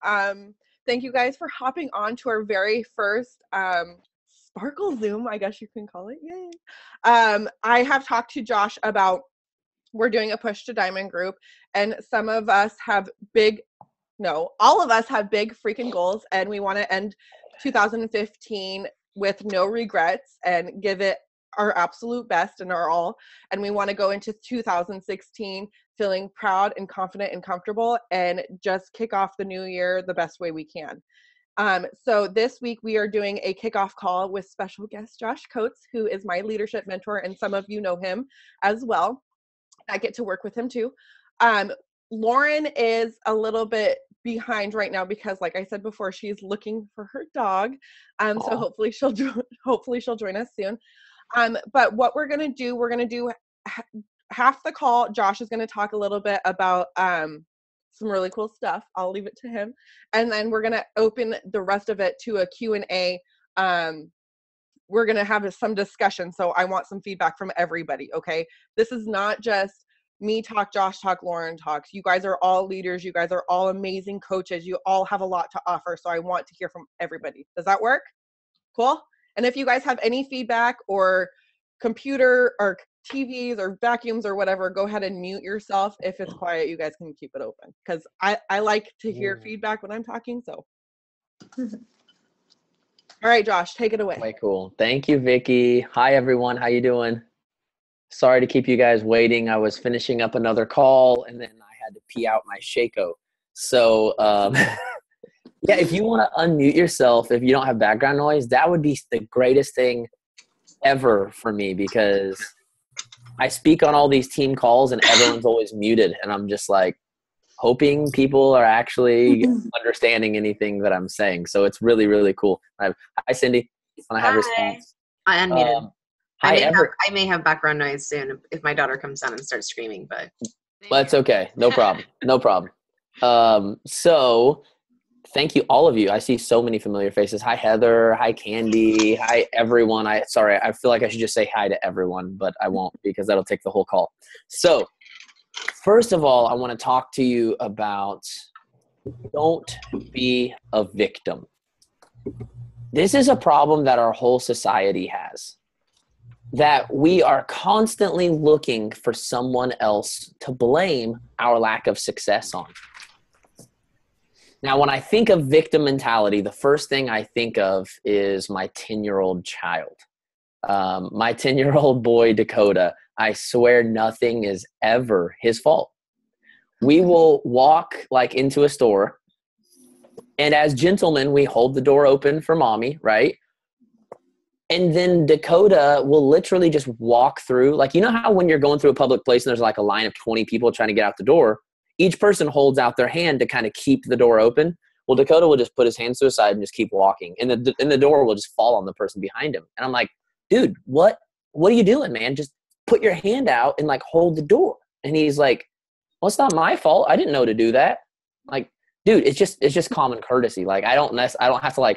Thank you guys for hopping on to our very first Sparkle Zoom, I guess you can call it. Yay. I have talked to Josh about we're doing a Push to Diamond group, and some of us have all of us have big freaking goals, and we want to end 2015 with no regrets and give it our absolute best and our all. And we want to go into 2016 feeling proud and confident and comfortable and just kick off the new year the best way we can. So this week we are doing a kickoff call with special guest Josh Coates, who is my leadership mentor, and some of you know him as well. I get to work with him too. Lauren is a little bit behind right now because, like I said before, she's looking for her dog. So hopefully she'll join us soon. But what we're going to do half the call. Josh is going to talk a little bit about some really cool stuff. I'll leave it to him. And then we're going to open the rest of it to a Q&A. We're going to have some discussion. So I want some feedback from everybody. Okay. This is not just me talk, Josh talk, Lauren talks. You guys are all leaders. You guys are all amazing coaches. You all have a lot to offer. So I want to hear from everybody. Does that work? Cool. And if you guys have any feedback or computer or TVs or vacuums or whatever, go ahead and mute yourself. If it's quiet, you guys can keep it open, because I like to hear feedback when I'm talking. So all right, Josh, take it away. Way cool. Thank you, Vicky. Hi, everyone. How you doing? Sorry to keep you guys waiting. I was finishing up another call, and then I had to pee out my Shaco. So, yeah, if you want to unmute yourself, if you don't have background noise, that would be the greatest thing ever for me, because I speak on all these team calls and everyone's always muted, and I'm just like hoping people are actually understanding anything that I'm saying. So it's really, really cool. Hi, Cindy. When I have response. I unmuted. I may have background noise soon if my daughter comes down and starts screaming, but that's okay. No problem. No problem. So thank you, all of you. I see so many familiar faces. Hi, Heather. Hi, Candy. Hi, everyone. I feel like I should just say hi to everyone, but I won't, because that'll take the whole call. So first of all, I want to talk to you about don't be a victim. This is a problem that our whole society has, that we are constantly looking for someone else to blame our lack of success on. Now, when I think of victim mentality, the first thing I think of is my 10-year-old child. My 10-year-old boy, Dakota, I swear nothing is ever his fault. We will walk into a store, and as gentlemen, we hold the door open for mommy, right? And then Dakota will literally just walk through. You know how when you're going through a public place and there's a line of 20 people trying to get out the door, each person holds out their hand to kind of keep the door open. Well, Dakota will just put his hands to his side and just keep walking. And the door will just fall on the person behind him. And I'm like, dude, what are you doing, man? Just put your hand out and hold the door. And he's like, well, it's not my fault. I didn't know to do that. Dude, it's just common courtesy. I don't have to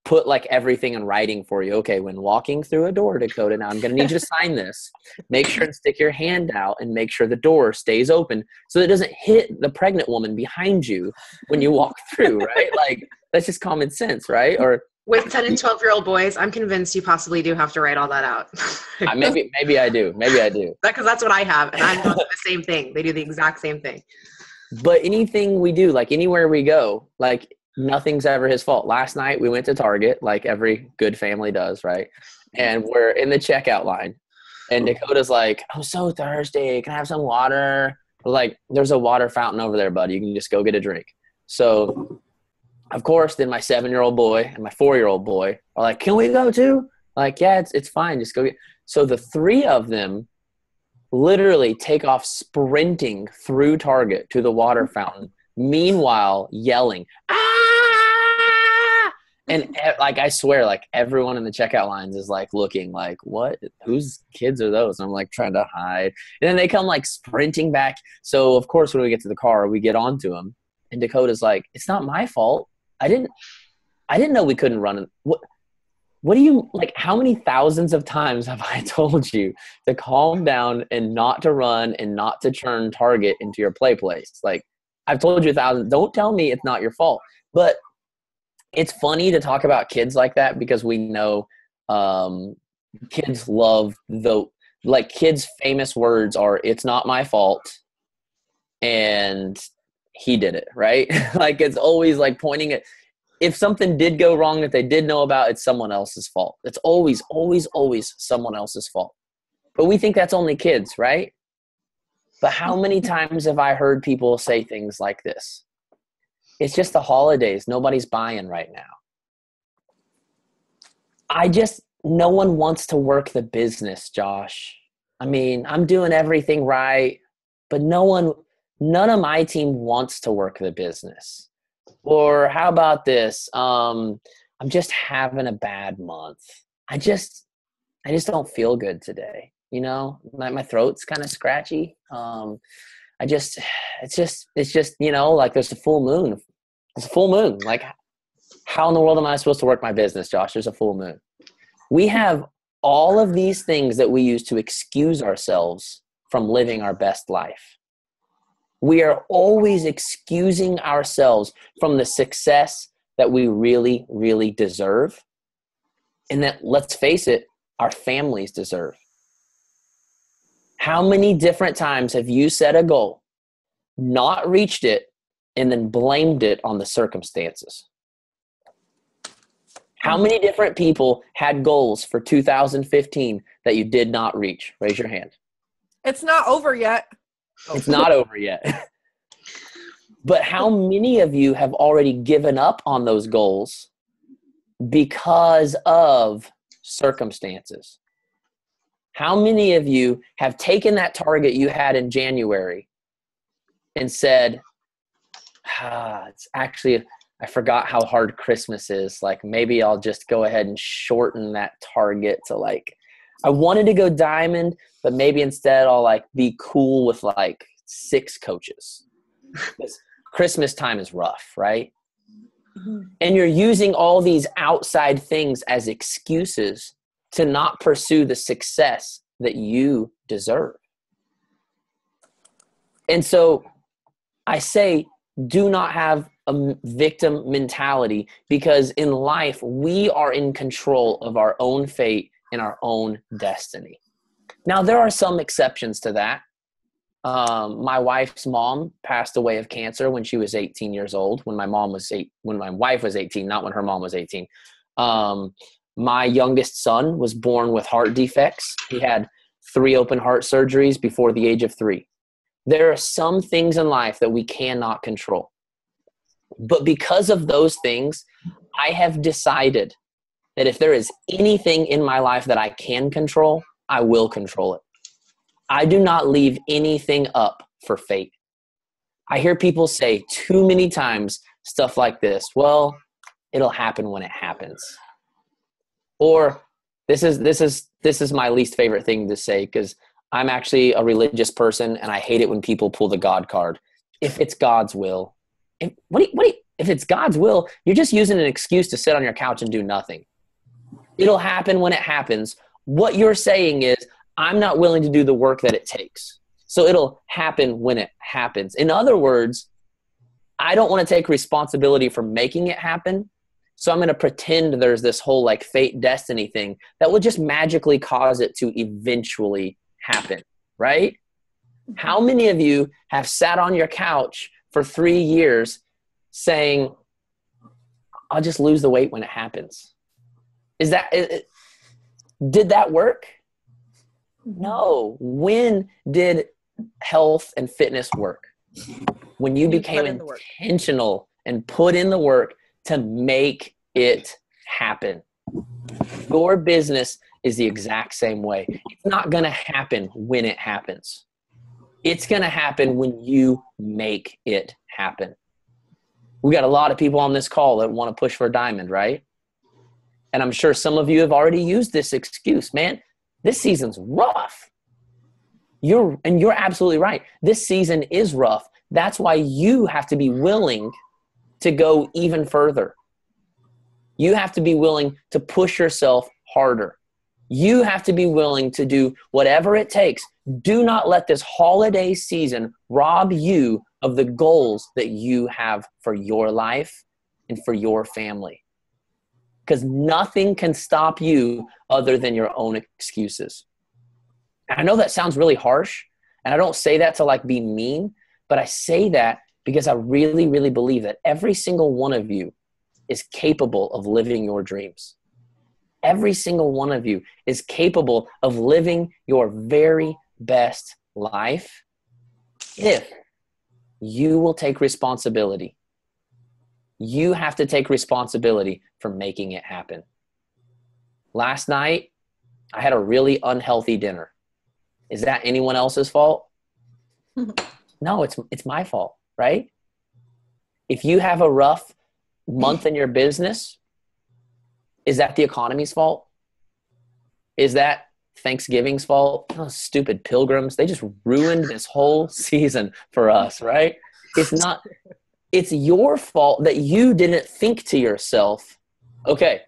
put everything in writing for you. Okay, when walking through a door, Dakota, now I'm going to need you to sign this. Make sure and stick your hand out and make sure the door stays open so that it doesn't hit the pregnant woman behind you when you walk through, right? That's just common sense, right? Or with 10 and 12-year-old boys, I'm convinced you possibly do have to write all that out. Maybe I do. Because that's what I have, and I'm doing the same thing. They do the exact same thing. But anything we do, anywhere we go, nothing's ever his fault. Last night we went to Target, like every good family does, right? And we're in the checkout line, and Dakota's like, I'm so thirsty. Can I have some water? There's a water fountain over there, buddy. You can just go get a drink. So, of course, then my 7-year-old boy and my 4-year-old boy are like, can we go too? Yeah, it's fine. Just go get. So the three of them literally take off sprinting through Target to the water fountain, meanwhile yelling, ah! And I swear, everyone in the checkout lines is looking what? Whose kids are those? And I'm trying to hide. And then they come sprinting back. So of course, when we get to the car, we get onto them, and Dakota's like, it's not my fault. I didn't know we couldn't run. What do you, how many thousands of times have I told you to calm down and not to run and not to turn Target into your play place? I've told you 1,000. Don't tell me it's not your fault. But it's funny to talk about kids like that because we know kids love kids' famous words are, it's not my fault. And he did it, right? Like it's always like pointing at, if something did go wrong that they did know about, it's someone else's fault. It's always, always, always someone else's fault. But we think that's only kids, right? But how many times have I heard people say things like this? It's just the holidays. Nobody's buying right now. No one wants to work the business, Josh. I mean, I'm doing everything right, but none of my team wants to work the business. Or how about this? I'm just having a bad month. I just don't feel good today. You know, my throat's kind of scratchy. It's just, you know, like there's a full moon. It's a full moon. Like, how in the world am I supposed to work my business, Josh? There's a full moon. We have all of these things that we use to excuse ourselves from living our best life. We are always excusing ourselves from the success that we really, really deserve. And that, let's face it, our families deserve. How many different times have you set a goal, not reached it, and then blamed it on the circumstances? How many different people had goals for 2015 that you did not reach? Raise your hand. It's not over yet. It's not over yet. But how many of you have already given up on those goals because of circumstances? How many of you have taken that target you had in January and said, it's actually, I forgot how hard Christmas is. Like, maybe I'll just go ahead and shorten that target to like, I wanted to go diamond, but maybe instead I'll like be cool with like 6 coaches. Because Christmas time is rough, right? Mm-hmm. And you're using all these outside things as excuses to not pursue the success that you deserve. And so I say, do not have a victim mentality, because in life, we are in control of our own fate and our own destiny. Now, there are some exceptions to that. My wife's mom passed away of cancer when she was 18 years old, when my wife was 18, not when her mom was 18. My youngest son was born with heart defects. He had 3 open heart surgeries before the age of 3. There are some things in life that we cannot control. But because of those things, I have decided that if there is anything in my life that I can control, I will control it. I do not leave anything up for fate. I hear people say too many times stuff like this. Well, it'll happen when it happens. Or this is my least favorite thing to say, because I'm actually a religious person and I hate it when people pull the God card. If it's God's will, if it's God's will, you're just using an excuse to sit on your couch and do nothing. It'll happen when it happens. What you're saying is, I'm not willing to do the work that it takes. So it'll happen when it happens. In other words, I don't want to take responsibility for making it happen. So I'm going to pretend there's this whole like fate destiny thing that will just magically cause it to eventually happen, right? How many of you have sat on your couch for 3 years saying, I'll just lose the weight when it happens? Did that work? No. When did health and fitness work? When you became intentional and put in the work to make it happen. Your business is the exact same way. It's not going to happen when it happens. It's going to happen when you make it happen. We got a lot of people on this call that want to push for a diamond, right? And I'm sure some of you have already used this excuse. Man, this season's rough. You're absolutely right. This season is rough. That's why you have to be willing to go even further. You have to be willing to push yourself harder. You have to be willing to do whatever it takes. Do not let this holiday season rob you of the goals that you have for your life and for your family. Because nothing can stop you other than your own excuses. And I know that sounds really harsh, and I don't say that to like be mean, but I say that because I really, really believe that every single one of you is capable of living your dreams. Every single one of you is capable of living your very best life if you will take responsibility. You have to take responsibility for making it happen. Last night, I had a really unhealthy dinner. Is that anyone else's fault? No, it's my fault, right? If you have a rough month in your business, is that the economy's fault? Is that Thanksgiving's fault? Oh, stupid pilgrims. They just ruined this whole season for us, right? It's not, it's your fault that you didn't think to yourself, okay,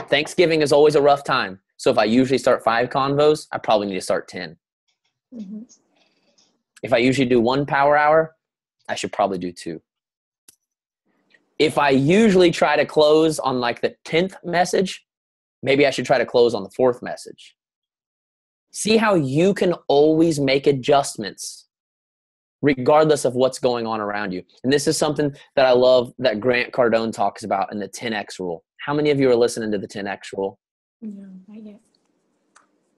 Thanksgiving is always a rough time. So if I usually start 5 convos, I probably need to start 10. Mm-hmm. If I usually do 1 power hour, I should probably do 2. If I usually try to close on like the 10th message, maybe I should try to close on the 4th message. See how you can always make adjustments regardless of what's going on around you. And this is something that I love that Grant Cardone talks about in the 10X rule. How many of you are listening to the 10X rule? No, not yet.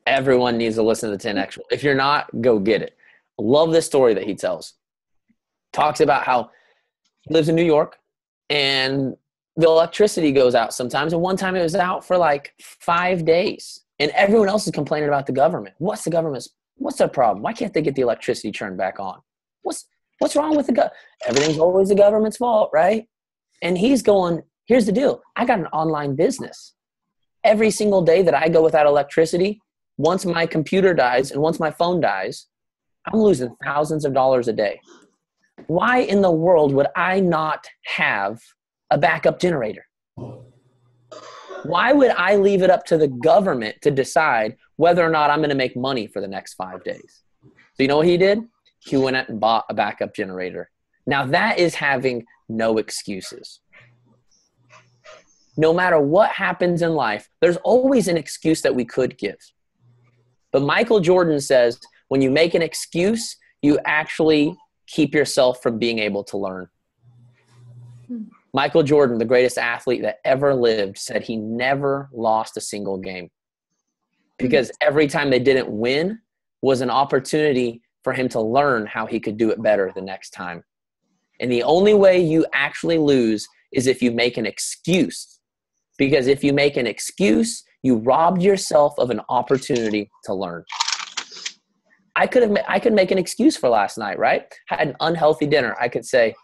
Everyone needs to listen to the 10X rule. If you're not, go get it. Love this story that he tells. Talks about how he lives in New York and the electricity goes out sometimes. And one time it was out for like 5 days. And everyone else is complaining about the government. What's their problem? Why can't they get the electricity turned back on? What's wrong with the government? Everything's always the government's fault, right? And he's going, here's the deal. I got an online business. Every single day that I go without electricity, once my computer dies and once my phone dies, I'm losing thousands of dollars a day. Why in the world would I not have a backup generator? Why would I leave it up to the government to decide whether or not I'm going to make money for the next 5 days? So you know what he did? He went out and bought a backup generator. Now that is having no excuses. No matter what happens in life, there's always an excuse that we could give. But Michael Jordan says, when you make an excuse, you actually keep yourself from being able to learn. Michael Jordan, the greatest athlete that ever lived, said he never lost a single game because every time they didn't win was an opportunity for him to learn how he could do it better the next time. And the only way you actually lose is if you make an excuse, because if you make an excuse, you robbed yourself of an opportunity to learn. I could make an excuse for last night, right? I had an unhealthy dinner. I could say,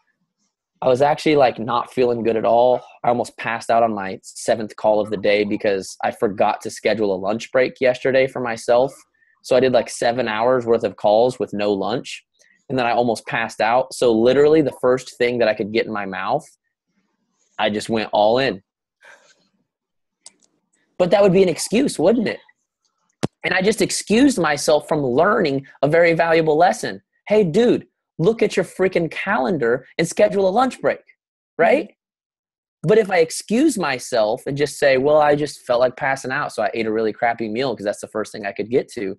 I was actually like not feeling good at all. I almost passed out on my 7th call of the day because I forgot to schedule a lunch break yesterday for myself. So I did like 7 hours worth of calls with no lunch. And then I almost passed out. So literally the first thing that I could get in my mouth, I just went all in. But that would be an excuse, wouldn't it? And I just excused myself from learning a very valuable lesson. Hey, dude, look at your freaking calendar and schedule a lunch break, right? But if I excuse myself and just say, well, I just felt like passing out, so I ate a really crappy meal because that's the first thing I could get to.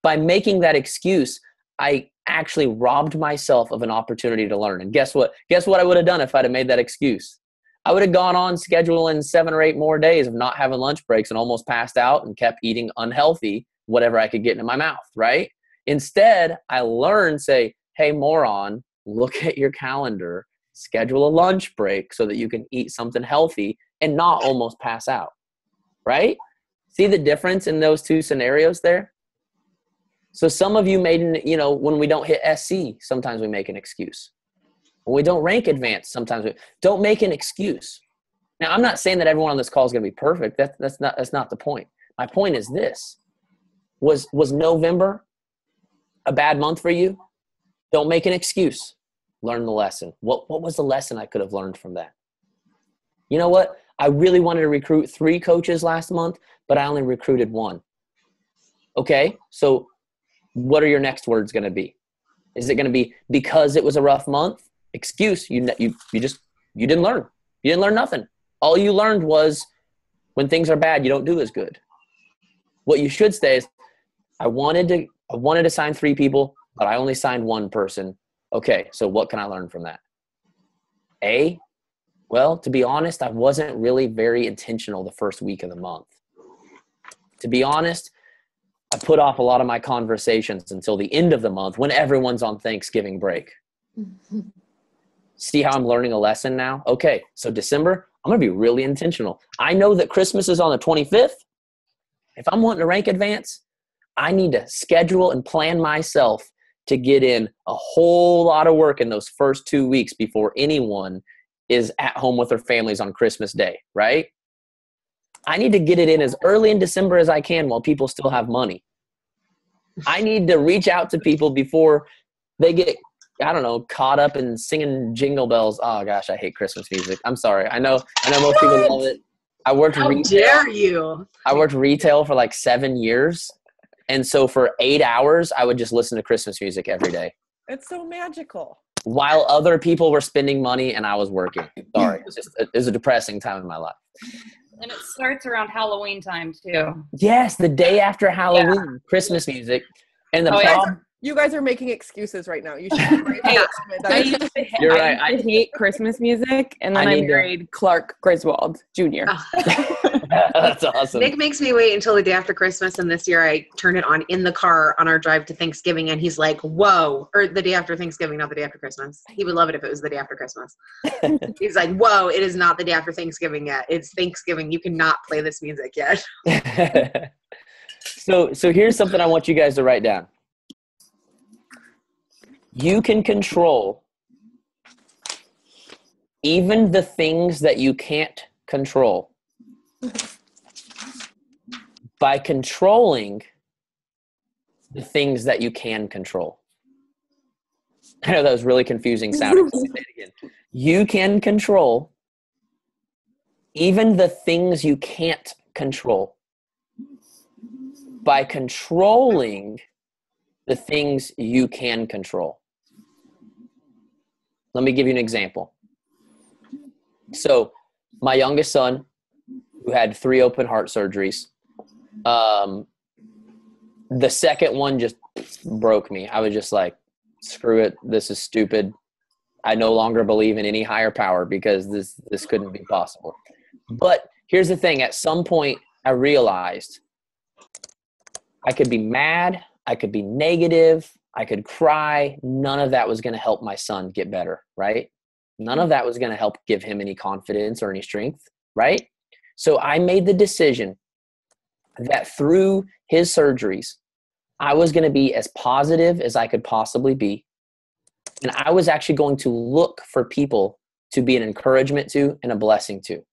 By making that excuse, I actually robbed myself of an opportunity to learn. And guess what? Guess what I would have done if I'd have made that excuse? I would have gone on scheduling 7 or 8 more days of not having lunch breaks and almost passed out and kept eating unhealthy, whatever I could get into my mouth, right? Instead, I learned, say, hey, moron, look at your calendar, schedule a lunch break so that you can eat something healthy and not almost pass out, right? See the difference in those 2 scenarios there? So some of you made, when we don't hit SC, sometimes we make an excuse. When we don't rank advanced, sometimes we don't make an excuse. Now, I'm not saying that everyone on this call is going to be perfect. That's not the point. My point is this. Was November a bad month for you? Don't make an excuse. Learn the lesson. What was the lesson I could have learned from that? You know what? I really wanted to recruit 3 coaches last month, but I only recruited 1. Okay, so what are your next words going to be? Is it going to be because it was a rough month? Excuse. You didn't learn. You didn't learn nothing. All you learned was when things are bad, you don't do as good. What you should say is, I wanted to sign 3 people, but I only signed 1 person. Okay, so what can I learn from that? Well, to be honest, I wasn't really very intentional the first week of the month. To be honest, I put off a lot of my conversations until the end of the month when everyone's on Thanksgiving break. See how I'm learning a lesson now? Okay, so December, I'm going to be really intentional. I know that Christmas is on the 25th. If I'm wanting to rank advance, I need to schedule and plan myself to get in a whole lot of work in those first 2 weeks before anyone is at home with their families on Christmas Day, right? I need to get it in as early in December as I can while people still have money. I need to reach out to people before they get, I don't know, caught up in singing jingle bells. Oh gosh, I hate Christmas music. I'm sorry. I know most people love it. How dare you? I worked retail for like 7 years. And so for 8 hours, I would just listen to Christmas music every day. It's so magical. While other people were spending money and I was working. Sorry. It was a depressing time in my life. And it starts around Halloween time too. Yes, the day after Halloween, Christmas music. And the problem, you guys are making excuses right now. You should be You're right. I hate Christmas music, and then I married Clark Griswold Jr. That's awesome. Nick makes me wait until the day after Christmas, and this year I turned it on in the car on our drive to Thanksgiving, and he's like, whoa, or the day after Thanksgiving, not the day after Christmas. He would love it if it was the day after Christmas. He's like, whoa, it is not the day after Thanksgiving yet. It's Thanksgiving. You cannot play this music yet. So here's something I want you guys to write down. You can control even the things that you can't control by controlling the things that you can control. I know that was really confusing sounding. Say it again. You can control even the things you can't control by controlling the things you can control. Let me give you an example. So my youngest son, who had 3 open heart surgeries, the second one just broke me. I was just like, screw it. This is stupid. I no longer believe in any higher power because this couldn't be possible. But here's the thing. At some point, I realized I could be mad. I could be negative. I could cry. None of that was going to help my son get better, right? None of that was going to help give him any confidence or any strength, right? So I made the decision that through his surgeries, I was going to be as positive as I could possibly be. And I was actually going to look for people to be an encouragement to and a blessing to.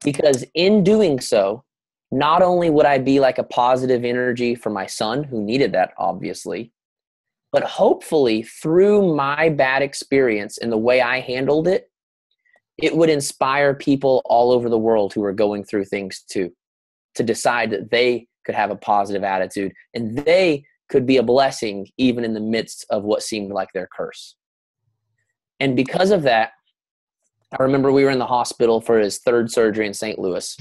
Because in doing so, not only would I be like a positive energy for my son, who needed that, obviously, but hopefully through my bad experience and the way I handled it, it would inspire people all over the world who are going through things too, to decide that they could have a positive attitude and they could be a blessing even in the midst of what seemed like their curse. And because of that, I remember we were in the hospital for his 3rd surgery in St. Louis,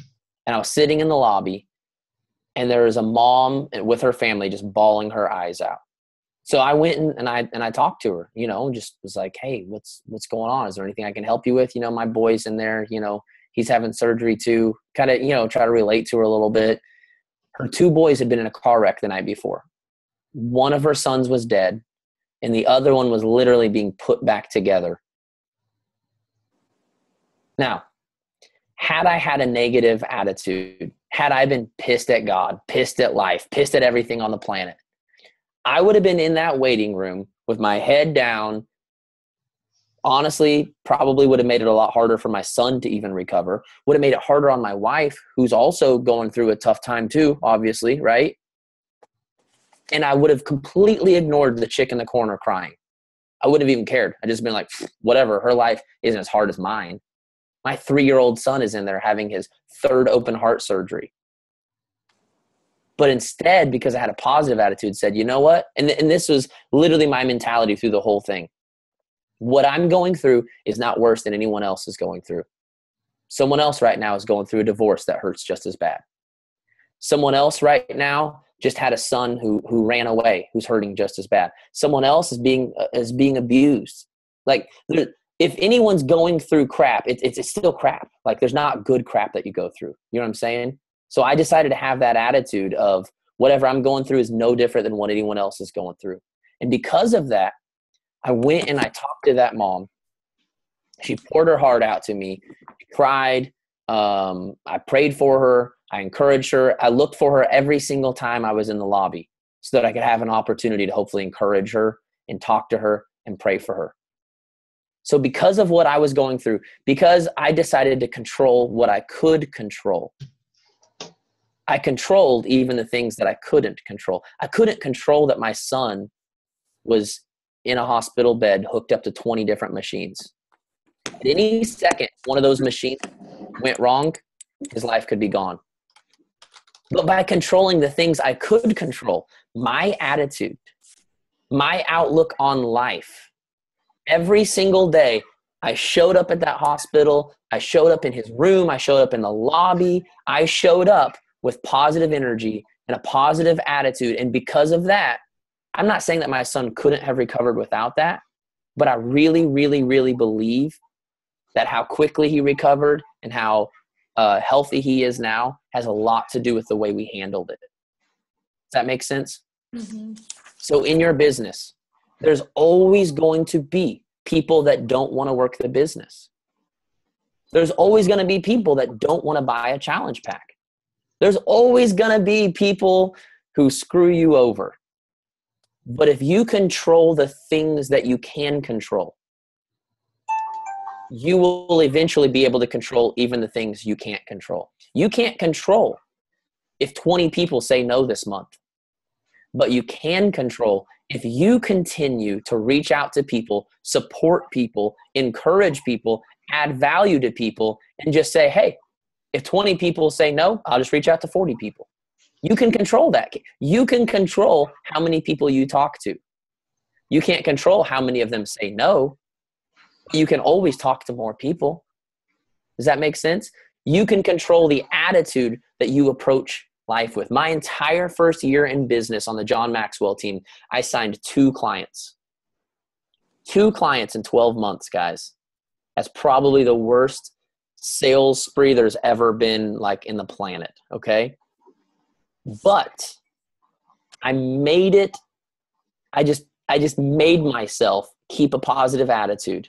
and I was sitting in the lobby, and there was a mom with her family just bawling her eyes out. So I went and I talked to her, just was like, hey, what's going on? Is there anything I can help you with? My boy's in there, he's having surgery too. Kind of, try to relate to her a little bit. Her 2 boys had been in a car wreck the night before. One of her sons was dead, and the other one was literally being put back together. Now, had I had a negative attitude, had I been pissed at God, pissed at life, pissed at everything on the planet, I would have been in that waiting room with my head down. Honestly, probably would have made it a lot harder for my son to even recover. Would have made it harder on my wife, who's also going through a tough time too, obviously, right? And I would have completely ignored the chick in the corner crying. I wouldn't have even cared. I'd just been like, whatever, her life isn't as hard as mine. My 3-year-old son is in there having his 3rd open heart surgery. But instead, because I had a positive attitude, said, you know what? And this was literally my mentality through the whole thing. What I'm going through is not worse than anyone else is going through. Someone else right now is going through a divorce that hurts just as bad. Someone else right now just had a son who ran away, who's hurting just as bad. Someone else is being abused. Like, if anyone's going through crap, it's still crap. Like, there's not good crap that you go through. You know what I'm saying? So I decided to have that attitude of whatever I'm going through is no different than what anyone else is going through. And because of that, I went and I talked to that mom. She poured her heart out to me, cried. I prayed for her. I encouraged her. I looked for her every single time I was in the lobby so that I could have an opportunity to hopefully encourage her and talk to her and pray for her. So because of what I was going through, because I decided to control what I could control, I controlled even the things that I couldn't control. I couldn't control that my son was in a hospital bed hooked up to 20 different machines. At any second, one of those machines went wrong, his life could be gone. But by controlling the things I could control, my attitude, my outlook on life, every single day, I showed up at that hospital. I showed up in his room. I showed up in the lobby. I showed up with positive energy and a positive attitude. And because of that, I'm not saying that my son couldn't have recovered without that, but I really, really, really believe that how quickly he recovered and how healthy he is now has a lot to do with the way we handled it. Does that make sense? Mm-hmm. So in your business, there's always going to be people that don't want to work the business. There's always going to be people that don't want to buy a challenge pack. There's always going to be people who screw you over. But if you control the things that you can control, you will eventually be able to control even the things you can't control. You can't control if 20 people say no this month, but you can control if you continue to reach out to people, support people, encourage people, add value to people, and just say, hey, if 20 people say no, I'll just reach out to 40 people. You can control that. You can control how many people you talk to. You can't control how many of them say no. You can always talk to more people. Does that make sense? You can control the attitude that you approach life with. My entire first year in business on the John Maxwell team, I signed 2 clients. 2 clients in 12 months, guys. That's probably the worst sales spree there's ever been like in the planet, okay? But I made it. I just made myself keep a positive attitude.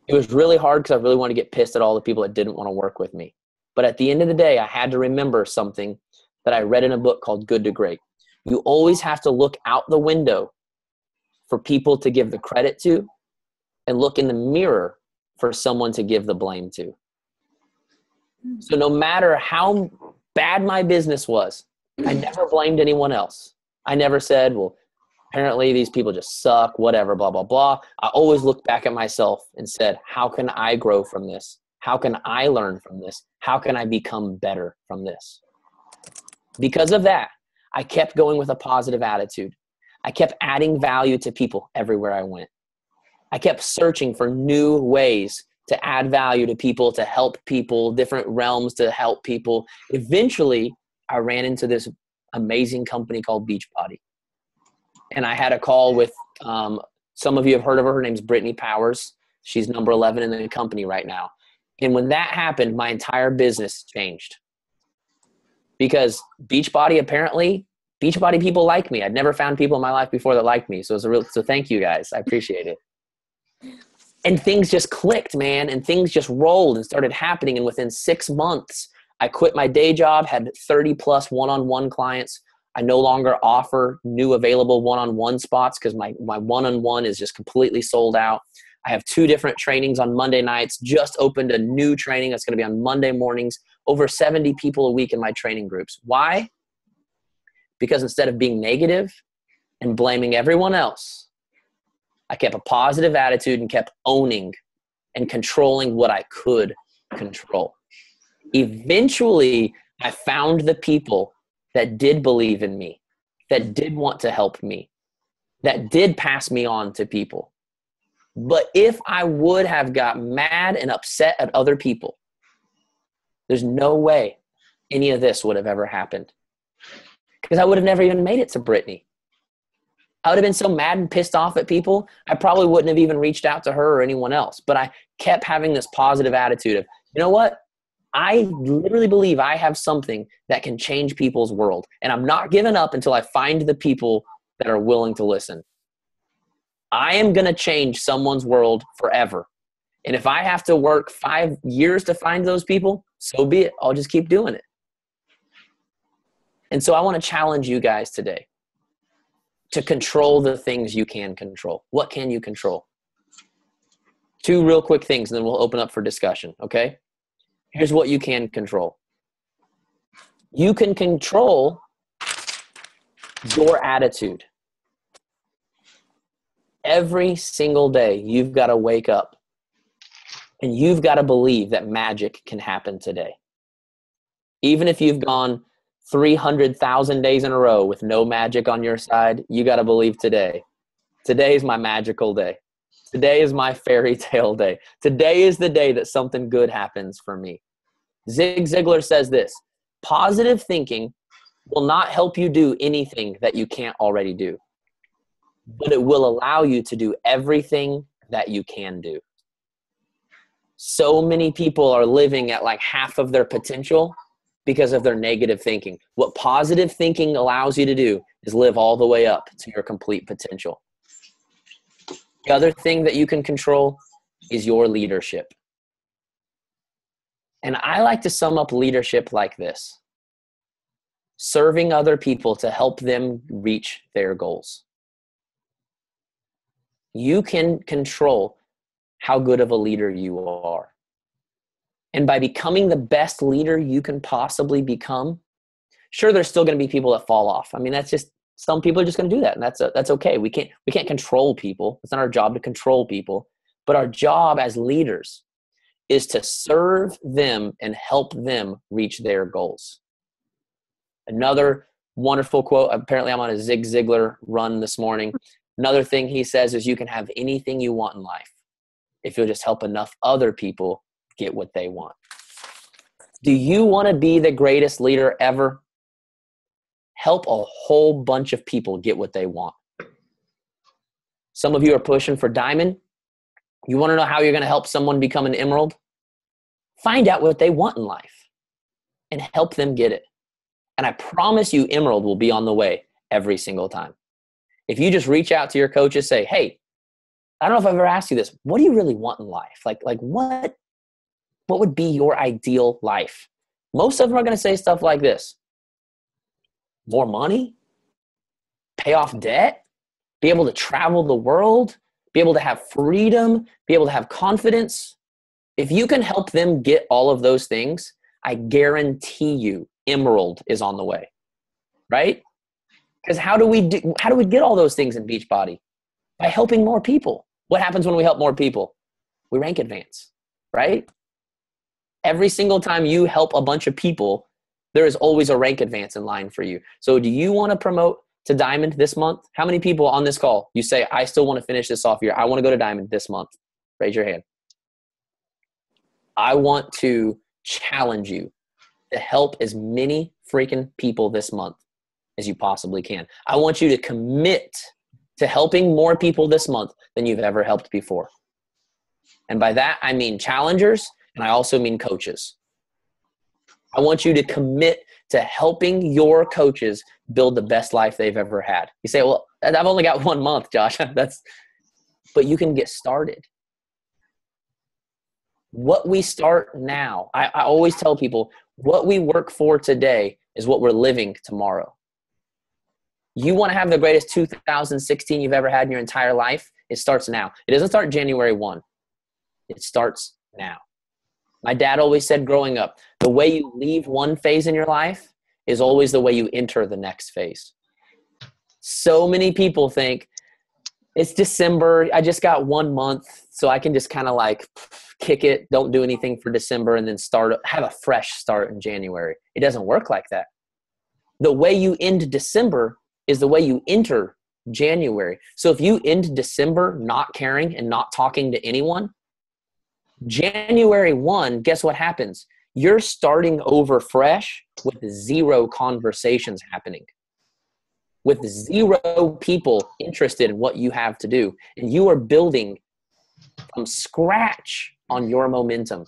It was really hard because I really wanted to get pissed at all the people that didn't want to work with me. But at the end of the day, I had to remember something that I read in a book called Good to Great. You always have to look out the window for people to give the credit to and look in the mirror for someone to give the blame to. So no matter how bad my business was, I never blamed anyone else. I never said, well, apparently these people just suck, whatever, blah, blah, blah. I always looked back at myself and said, how can I grow from this? How can I learn from this? How can I become better from this? Because of that, I kept going with a positive attitude. I kept adding value to people everywhere I went. I kept searching for new ways to add value to people, to help people, different realms to help people. Eventually, I ran into this amazing company called Beachbody. And I had a call with, some of you have heard of her. Her name's Brittany Powers. She's number 11 in the company right now. And when that happened, my entire business changed. Because Beachbody people like me. I'd never found people in my life before that liked me. So thank you guys. I appreciate it. And things just clicked, man. And things just rolled and started happening. And within 6 months, I quit my day job, had 30 plus one-on-one clients. I no longer offer new available one-on-one spots because my one-on-one is just completely sold out. I have 2 different trainings on Monday nights, just opened a new training that's going to be on Monday mornings, over 70 people a week in my training groups. Why? Because instead of being negative and blaming everyone else, I kept a positive attitude and kept owning and controlling what I could control. Eventually, I found the people that did believe in me, that did want to help me, that did pass me on to people. But if I would have got mad and upset at other people, there's no way any of this would have ever happened. Because I would have never even made it to Brittany. I would have been so mad and pissed off at people, I probably wouldn't have even reached out to her or anyone else. But I kept having this positive attitude of, you know what? I literally believe I have something that can change people's world. And I'm not giving up until I find the people that are willing to listen. I am going to change someone's world forever. And if I have to work 5 years to find those people, so be it. I'll just keep doing it. And so I want to challenge you guys today to control the things you can control. What can you control? 2 real quick things, and then we'll open up for discussion, okay? Here's what you can control. You can control your attitude. Every single day, you've got to wake up and you've got to believe that magic can happen today. Even if you've gone 300,000 days in a row with no magic on your side, you got to believe today. Today is my magical day. Today is my fairy tale day. Today is the day that something good happens for me. Zig Ziglar says this: positive thinking will not help you do anything that you can't already do, but it will allow you to do everything that you can do. So many people are living at like half of their potential because of their negative thinking. What positive thinking allows you to do is live all the way up to your complete potential. The other thing that you can control is your leadership. And I like to sum up leadership like this: serving other people to help them reach their goals. You can control how good of a leader you are. And by becoming the best leader you can possibly become, sure, there's still going to be people that fall off. I mean, that's just, some people are just going to do that, and that's okay. We can't control people. It's not our job to control people, but our job as leaders is to serve them and help them reach their goals. Another wonderful quote, apparently I'm on a Zig Ziglar run this morning. Another thing he says is, you can have anything you want in life if you'll just help enough other people get what they want. Do you want to be the greatest leader ever? Help a whole bunch of people get what they want. Some of you are pushing for diamond. You want to know how you're going to help someone become an emerald? Find out what they want in life and help them get it. And I promise you, emerald will be on the way every single time. If you just reach out to your coaches, say, hey, I don't know if I've ever asked you this. What do you really want in life? Like what would be your ideal life? Most of them are going to say stuff like this: more money, pay off debt, be able to travel the world, be able to have freedom, be able to have confidence. If you can help them get all of those things, I guarantee you emerald is on the way, right? Because how do we get all those things in Beachbody? By helping more people. What happens when we help more people? We rank advance, right? Every single time you help a bunch of people, there is always a rank advance in line for you. So do you want to promote to Diamond this month? How many people on this call, you say, I still want to finish this off year. I want to go to Diamond this month. Raise your hand. I want to challenge you to help as many freaking people this month as you possibly can. I want you to commit to helping more people this month than you've ever helped before. And by that, I mean challengers, and I also mean coaches. I want you to commit to helping your coaches build the best life they've ever had. You say, well, I've only got 1 month, Josh. But you can get started. What we start now, I always tell people, what we work for today is what we're living tomorrow. You want to have the greatest 2016 you've ever had in your entire life? It starts now. It doesn't start January 1. It starts now. My dad always said growing up, the way you leave one phase in your life is always the way you enter the next phase. So many people think, it's December, I just got 1 month, so I can just kind of like kick it, don't do anything for December, and then have a fresh start in January. It doesn't work like that. the way you end December is the way you enter January. So if you end December not caring and not talking to anyone, January 1, guess what happens? You're starting over fresh with 0 conversations happening, with 0 people interested in what you have to do. And you are building from scratch on your momentum.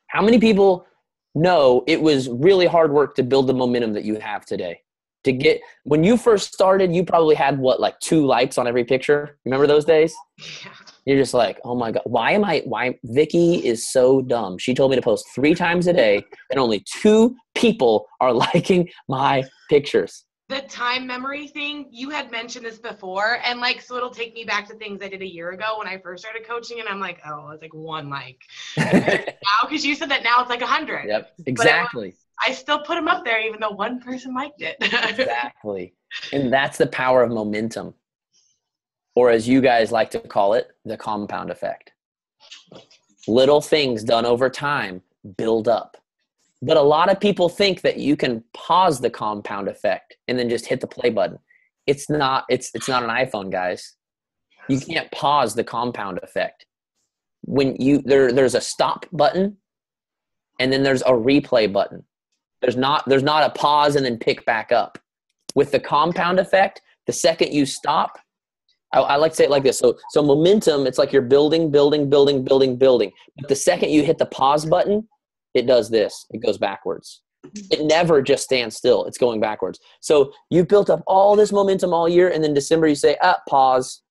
How many people know it was really hard work to build the momentum that you have today? To get, when you first started, you probably had like 2 likes on every picture. Remember those days? Yeah. You're just like, oh my God, why Vicky is so dumb. She told me to post 3 times a day and only 2 people are liking my pictures. The time memory thing, you had mentioned this before, and like, so it'll take me back to things I did a year ago when I first started coaching, and I'm like, oh, it's like 1 like. Now, because you said that now it's like 100. Yep, exactly. I still put them up there even though 1 person liked it. Exactly. And that's the power of momentum. Or as you guys like to call it, the compound effect. Little things done over time build up. But a lot of people think that you can pause the compound effect and then just hit the play button. It's not an iPhone, guys. You can't pause the compound effect. When there's a stop button and then there's a replay button. There's not a pause and then pick back up. With the compound effect, the second you stop, I like to say it like this. So momentum, it's like you're building. But the second you hit the pause button, it does this. It goes backwards. It never just stands still. It's going backwards. So you've built up all this momentum all year, and then December you say, pause,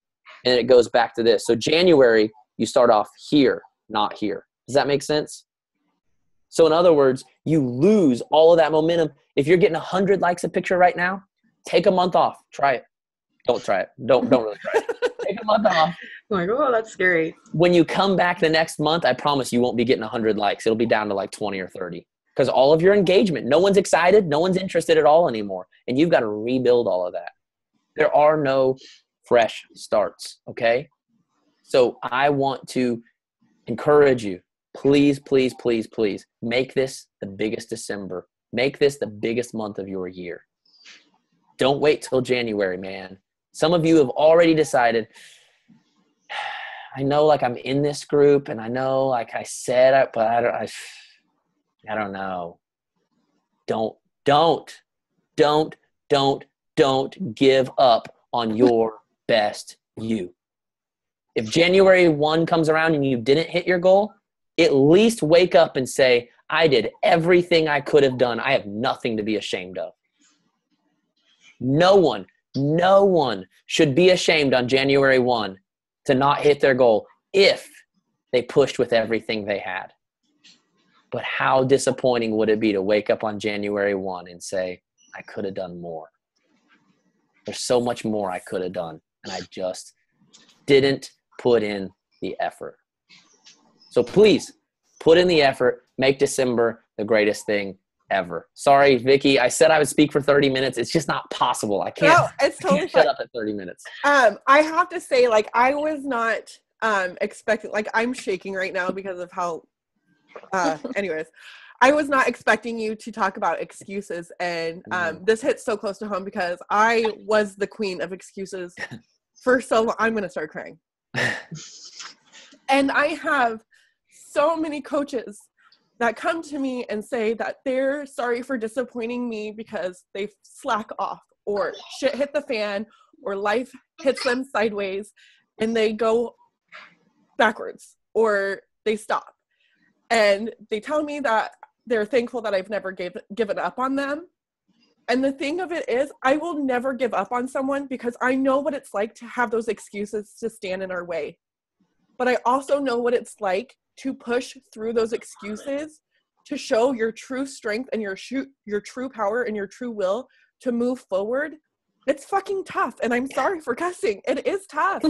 and it goes back to this. So January, you start off here, not here. Does that make sense? So in other words, you lose all of that momentum. If you're getting 100 likes a picture right now, take a month off. Try it. Don't try it. Don't really try it. Take a month off. I'm like, oh, that's scary. When you come back the next month, I promise you won't be getting 100 likes. It'll be down to like 20 or 30 because all of your engagement, no one's excited. No one's interested at all anymore. And you've got to rebuild all of that. There are no fresh starts. Okay. So I want to encourage you, please, please, please, please make this the biggest December. Make this the biggest month of your year. Don't wait till January, man. Some of you have already decided, I know like I'm in this group and I know like I said it, but I don't know. Don't give up on your best you. If January 1 comes around and you didn't hit your goal, at least wake up and say, I did everything I could have done. I have nothing to be ashamed of. No one should be ashamed on January 1 to not hit their goal if they pushed with everything they had. But how disappointing would it be to wake up on January 1 and say, I could have done more. There's so much more I could have done, and I just didn't put in the effort. So please put in the effort, make December the greatest thing ever. Sorry, Vicky. I said I would speak for 30 minutes. It's just not possible. I can't. No, it's totally shut up at 30 minutes. I have to say, like, I was not expecting. Like, I'm shaking right now because of how. Anyways, I was not expecting you to talk about excuses, and this hits so close to home because I was the queen of excuses for so long. I'm gonna start crying. And I have so many coaches that come to me and say that they're sorry for disappointing me because they slack off or shit hit the fan or life hits them sideways and they go backwards or they stop. And they tell me that they're thankful that I've never given up on them. And the thing of it is, I will never give up on someone because I know what it's like to have those excuses to stand in our way. But I also know what it's like to push through those excuses, to show your true strength and your true power and your true will to move forward. It's fucking tough. And I'm sorry for cussing. It is tough.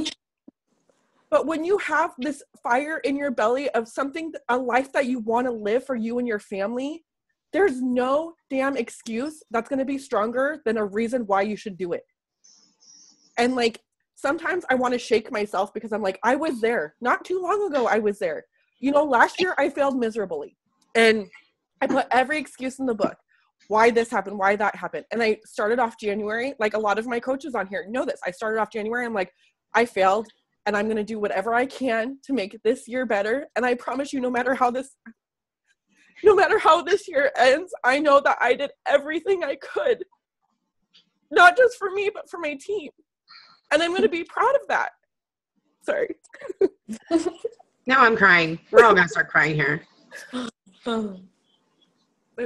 But when you have this fire in your belly of something, a life that you want to live for you and your family, there's no damn excuse that's going to be stronger than a reason why you should do it. And like, sometimes I want to shake myself because I'm like, I was there. Not too long ago, I was there. You know, last year I failed miserably and I put every excuse in the book. why this happened, why that happened. And I started off January, like a lot of my coaches on here know this. I started off January, I'm like, I failed and I'm going to do whatever I can to make this year better. And I promise you, no matter how this year ends, I know that I did everything I could, not just for me, but for my team. And I'm going to be proud of that. Sorry. Now I'm crying. We're all going to start crying here. I'm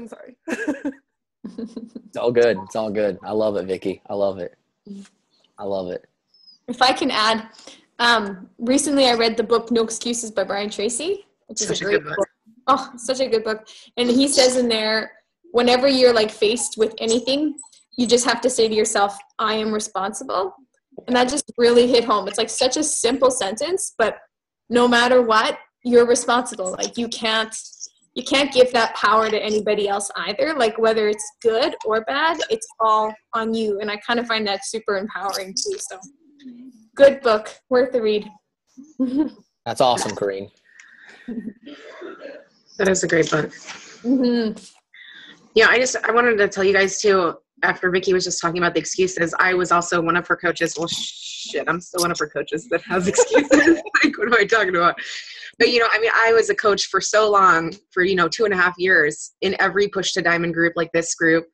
sorry. It's all good. It's all good. I love it, Vicky. I love it. I love it. If I can add, recently I read the book No Excuses by Brian Tracy, which is a great book. Oh, such a good book. And he says in there, whenever you're like faced with anything, you just have to say to yourself, I am responsible. And that just really hit home. It's like such a simple sentence, but no matter what, you're responsible. Like you can't give that power to anybody else either. Like whether it's good or bad, it's all on you. And I kind of find that super empowering too. So good book, worth the read. That's awesome, Corrine. That is a great book. Mm-hmm. Yeah, I wanted to tell you guys too, after Vicky was just talking about the excuses, I was also one of her coaches. Well, I'm still one of her coaches that has excuses. Like, what am I talking about? But, I was a coach for so long, for, 2.5 years in every Push to Diamond group, like this group,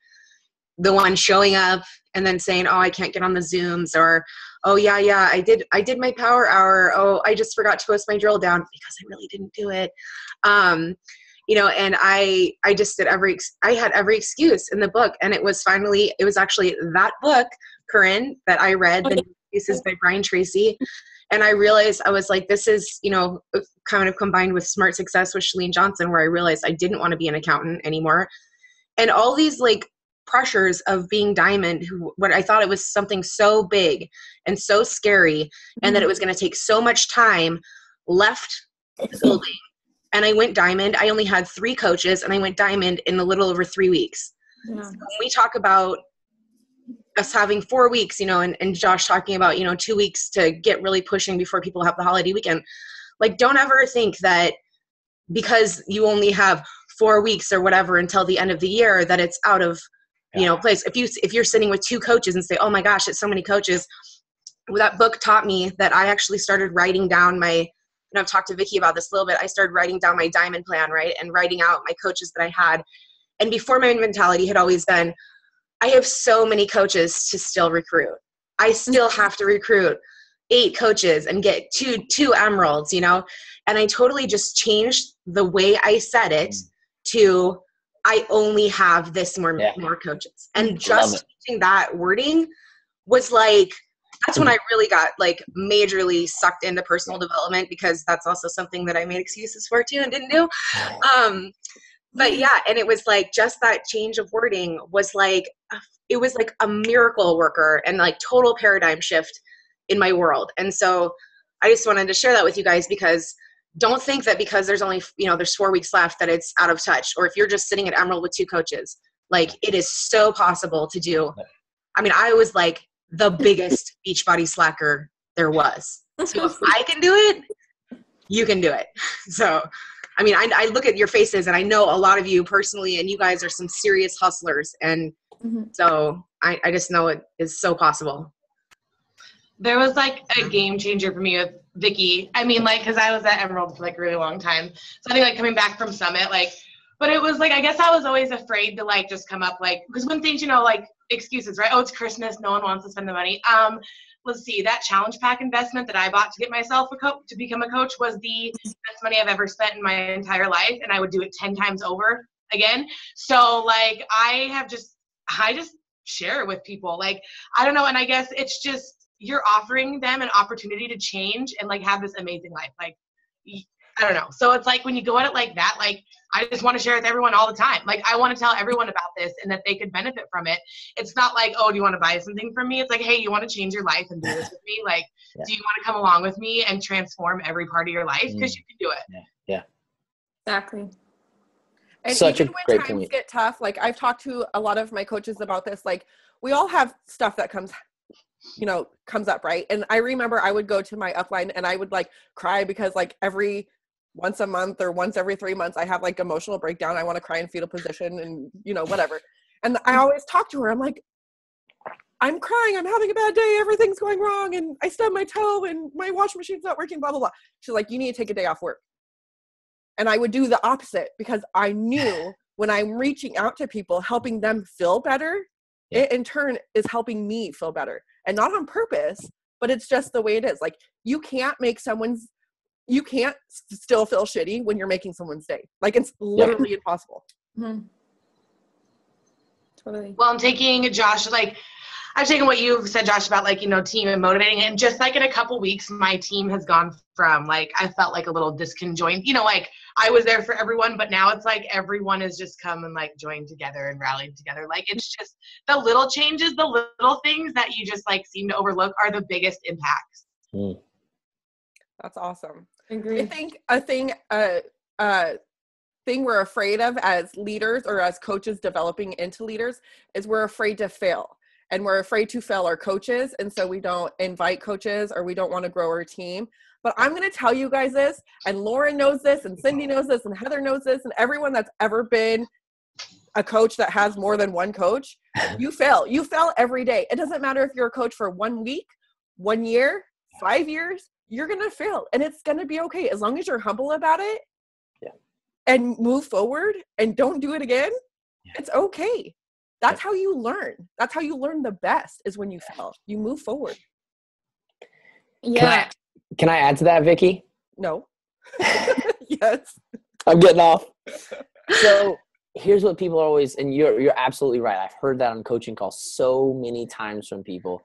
the one showing up and then saying, oh, I can't get on the Zooms, or, oh, yeah, I did my power hour. Oh, I just forgot to post my drill down because I really didn't do it. And I just did I had every excuse in the book. And it was actually that book, Corinne, that I read, The Excuses by Brian Tracy. And I realized, I was like, this is, kind of combined with Smart Success with Chalene Johnson, where I realized I didn't want to be an accountant anymore. And all these like pressures of being Diamond, what I thought it was something so big and so scary, and that it was going to take so much time, left the building. And I went Diamond. I only had 3 coaches, and I went Diamond in a little over 3 weeks. Yeah. So when we talk about us having 4 weeks, and Josh talking about, 2 weeks to get really pushing before people have the holiday weekend, like, don't ever think that because you only have 4 weeks or whatever until the end of the year that it's out of, place. If you're sitting with 2 coaches and say, oh my gosh, it's so many coaches. Well, that book taught me that I actually started writing down I've talked to Vicky about this a little bit. I started writing down my Diamond plan, right? And writing out my coaches that I had. And before, my mentality had always been, I have so many coaches to still recruit. I still have to recruit 8 coaches and get two emeralds, And I totally just changed the way I said it to, I only have this more coaches. And just changing that wording was like, that's when I really got like majorly sucked into personal development, because that's also something that I made excuses for too and didn't do. But yeah, and it was like, just that change of wording was like, it was like a miracle worker and like total paradigm shift in my world. And so I just wanted to share that with you guys, because don't think that because there's only, there's 4 weeks left that it's out of touch. Or if you're just sitting at Emerald with 2 coaches, like it is so possible to do. I mean, I was like the biggest Beachbody slacker there was. So if I can do it, you can do it. So, I mean, I look at your faces and I know a lot of you personally, and you guys are some serious hustlers. And so I just know it is so possible. There was like a game changer for me with Vicky. I mean, like, cause I was at Emerald for like a really long time. So I think like coming back from Summit, like, but it was like, I guess I was always afraid to like just come up like, because when things, like excuses, right? Oh, it's Christmas. No one wants to spend the money. Let's see, that challenge pack investment that I bought to get myself to become a coach was the best money I've ever spent in my entire life. And I would do it 10 times over again. So like, I just share it with people. Like, I don't know. And I guess it's just, you're offering them an opportunity to change and like have this amazing life. Like, I don't know. So it's like when you go at it like that, like I just want to share it with everyone all the time. Like I want to tell everyone about this and that they could benefit from it. It's not like, oh, do you want to buy something from me? It's like, hey, you want to change your life and do this with me? Like, do you want to come along with me and transform every part of your life? Because you can do it. Yeah. Exactly. And such even a great when times point. get tough, like I've talked to a lot of my coaches about this, like we all have stuff that comes up, right? And I remember I would go to my upline and I would like cry because like once a month or once every 3 months, I have like emotional breakdown. I want to cry in fetal position and whatever. And I always talk to her. I'm like, I'm crying. I'm having a bad day. Everything's going wrong. And I stubbed my toe and my washing machine's not working, blah, blah, blah. She's like, you need to take a day off work. And I would do the opposite because I knew when I'm reaching out to people, helping them feel better, it in turn is helping me feel better. And not on purpose, but it's just the way it is. Like, you can't still feel shitty when you're making someone's day. Like, it's literally impossible. Mm-hmm. Totally. Well, I'm taking Josh, like, I've taken what you've said, Josh, about, like, you know, team and motivating. And just like in a couple weeks, my team has gone from, like, I felt like a little disconjoined, you know, like I was there for everyone, but now it's like everyone has just come and like joined together and rallied together. Like, it's just the little changes, the little things that you just like seem to overlook are the biggest impacts. That's awesome. Agree. I think a thing we're afraid of as leaders or as coaches developing into leaders is we're afraid to fail. And we're afraid to fail our coaches. And so we don't invite coaches or we don't want to grow our team. But I'm going to tell you guys this, and Lauren knows this, and Cindy knows this, and Heather knows this, and everyone that's ever been a coach that has more than one coach, you fail. You fail every day. It doesn't matter if you're a coach for 1 week, 1 year, 5 years, you're going to fail. And it's going to be okay. As long as you're humble about it and move forward and don't do it again, it's okay. That's how you learn. That's how you learn the best, is when you fail. You move forward. Yeah. Can I add to that, Vicky? No. Yes. I'm getting off. So here's what people are always, and you're absolutely right. I've heard that on coaching calls so many times from people.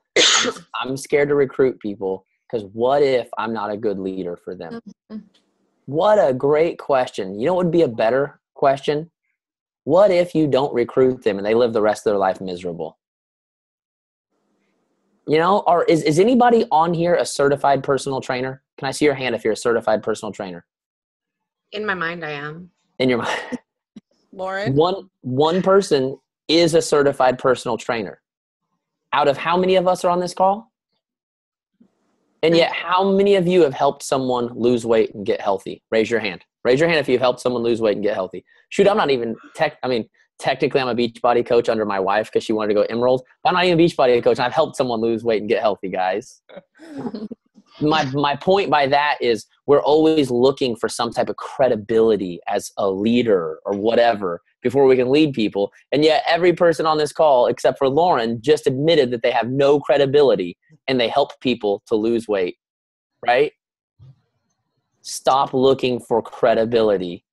I'm scared to recruit people because what if I'm not a good leader for them? Mm-hmm. What a great question. You know what would be a better question? What if you don't recruit them and they live the rest of their life miserable? You know, or is anybody on here a certified personal trainer? Can I see your hand if you're a certified personal trainer? In my mind, I am. In your mind. Lauren? One person is a certified personal trainer. Out of how many of us are on this call? And yet, how many of you have helped someone lose weight and get healthy? Raise your hand. Raise your hand if you've helped someone lose weight and get healthy. Shoot, I'm not even technically I'm a Beachbody coach under my wife because she wanted to go Emerald. But I'm not even a Beachbody coach. And I've helped someone lose weight and get healthy, guys. My point by that is we're always looking for some type of credibility as a leader or whatever before we can lead people. And yet every person on this call, except for Lauren, just admitted that they have no credibility and they help people to lose weight, right? Stop looking for credibility.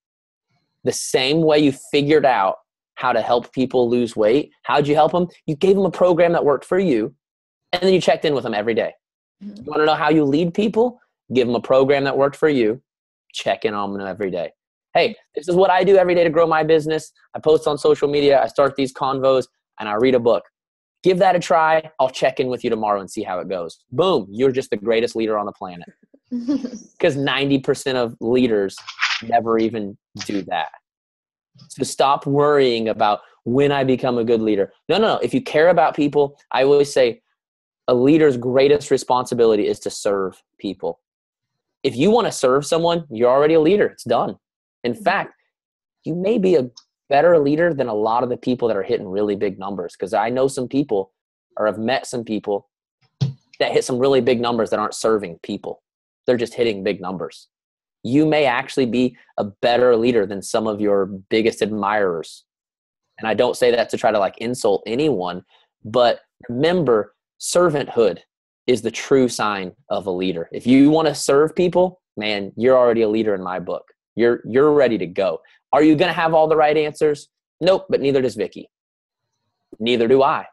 The same way you figured out how to help people lose weight, how'd you help them? You gave them a program that worked for you, and then you checked in with them every day. You want to know how you lead people? Give them a program that worked for you. Check in on them every day. Hey, this is what I do every day to grow my business. I post on social media. I start these convos, and I read a book. Give that a try. I'll check in with you tomorrow and see how it goes. Boom. You're just the greatest leader on the planet. Because 90% of leaders never even do that. So stop worrying about when I become a good leader. No. If you care about people, I always say a leader's greatest responsibility is to serve people. If you want to serve someone, you're already a leader. It's done. In fact, you may be a better leader than a lot of the people that are hitting really big numbers. Because I know some people, or have met some people that hit some really big numbers that aren't serving people. They're just hitting big numbers. You may actually be a better leader than some of your biggest admirers. And I don't say that to try to like insult anyone, but remember, servanthood is the true sign of a leader. If you want to serve people, man, you're already a leader in my book. You're ready to go. Are you going to have all the right answers? Nope, but neither does Vicky. Neither do I.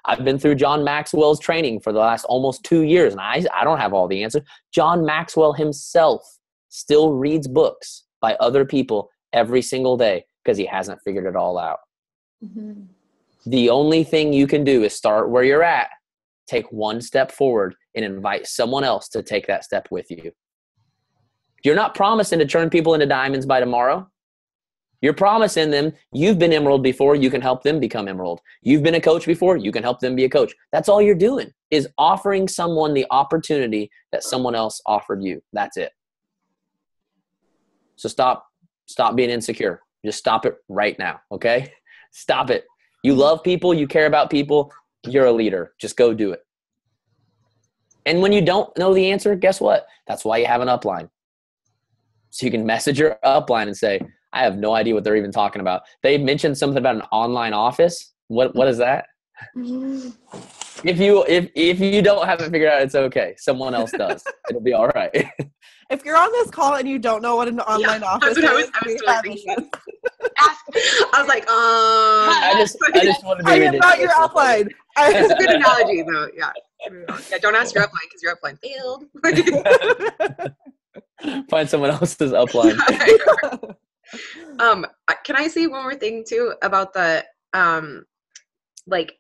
I've been through John Maxwell's training for the last almost 2 years, and I don't have all the answers. John Maxwell himself still reads books by other people every single day because he hasn't figured it all out. Mm-hmm. The only thing you can do is start where you're at, take one step forward, and invite someone else to take that step with you. You're not promising to turn people into diamonds by tomorrow. You're promising them you've been Emerald before, you can help them become Emerald. You've been a coach before, you can help them be a coach. That's all you're doing, is offering someone the opportunity that someone else offered you. That's it. So stop being insecure. Just stop it right now, okay? Stop it. You love people, you care about people, you're a leader. Just go do it. And when you don't know the answer, guess what? That's why you have an upline. So you can message your upline and say, I have no idea what they're even talking about. They mentioned something about an online office. What is that? If you don't have it figured out, it's okay. Someone else does. It'll be all right. If you're on this call and you don't know what an online office is, I was like, I just want to be I am not your upline. It's a good analogy, though. Yeah. Don't ask your upline because your upline failed. Find someone else's upline. Can I say one more thing too about the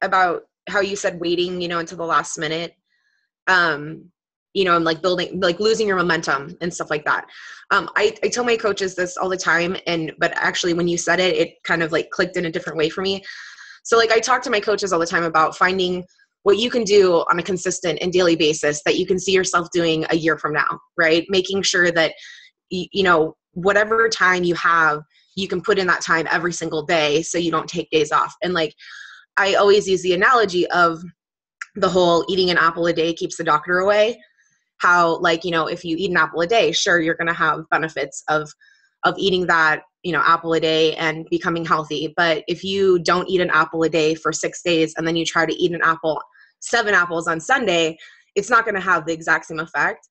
about how you said waiting, until the last minute, and like building, like losing your momentum and stuff like that. I tell my coaches this all the time, but actually when you said it, it kind of like clicked in a different way for me. So like I talk to my coaches all the time about finding what you can do on a consistent and daily basis that you can see yourself doing a year from now, right? Making sure that, whatever time you have, you can put in that time every single day so you don't take days off. And like, I always use the analogy of the whole eating an apple a day keeps the doctor away. How like, if you eat an apple a day, sure, you're going to have benefits of eating that, apple a day and becoming healthy. But if you don't eat an apple a day for 6 days and then you try to eat 7 apples on Sunday, it's not going to have the exact same effect.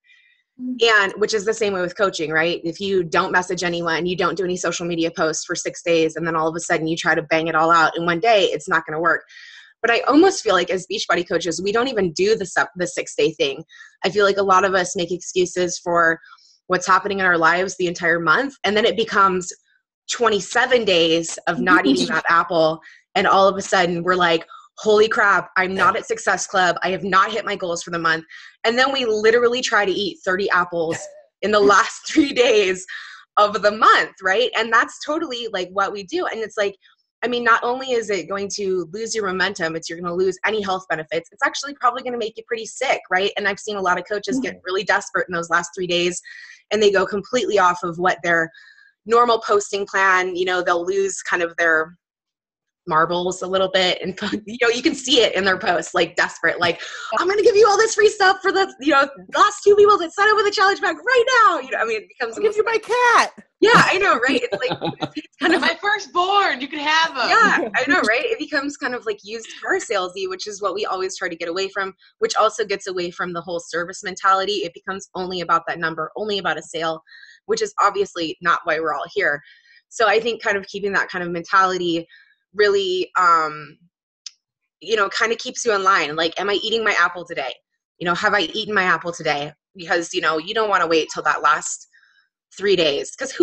And which is the same way with coaching, right? If you don't message anyone, you don't do any social media posts for 6 days, and then all of a sudden you try to bang it all out in one day, it's not going to work. But I almost feel like as Beachbody coaches, we don't even do the 6-day thing. I feel like a lot of us make excuses for what's happening in our lives the entire month. And then it becomes 27 days of not eating that apple. And all of a sudden we're like, holy crap, I'm not at Success Club. I have not hit my goals for the month. And then we literally try to eat 30 apples in the last 3 days of the month, right? And that's totally like what we do. And it's like, not only is it going to lose your momentum, you're going to lose any health benefits. It's actually probably going to make you pretty sick, right? And I've seen a lot of coaches get really desperate in those last 3 days, and they go completely off of what their normal posting plan, they'll lose kind of their marbles a little bit, and you can see it in their posts, like desperate, like I'm going to give you all this free stuff for the last 2 people that sign up with a challenge bag right now. It becomes I'll give you my cat. Yeah, I know, right? It's like it's kind of my firstborn. You can have him. Yeah, I know, right? It becomes kind of like used car salesy, which is what we always try to get away from, which also gets away from the whole service mentality. It becomes only about that number, only about a sale, which is obviously not why we're all here. So I think kind of keeping that kind of mentality really, kind of keeps you in line. Like, am I eating my apple today? Have I eaten my apple today? Because, you don't want to wait till that last 3 days. Because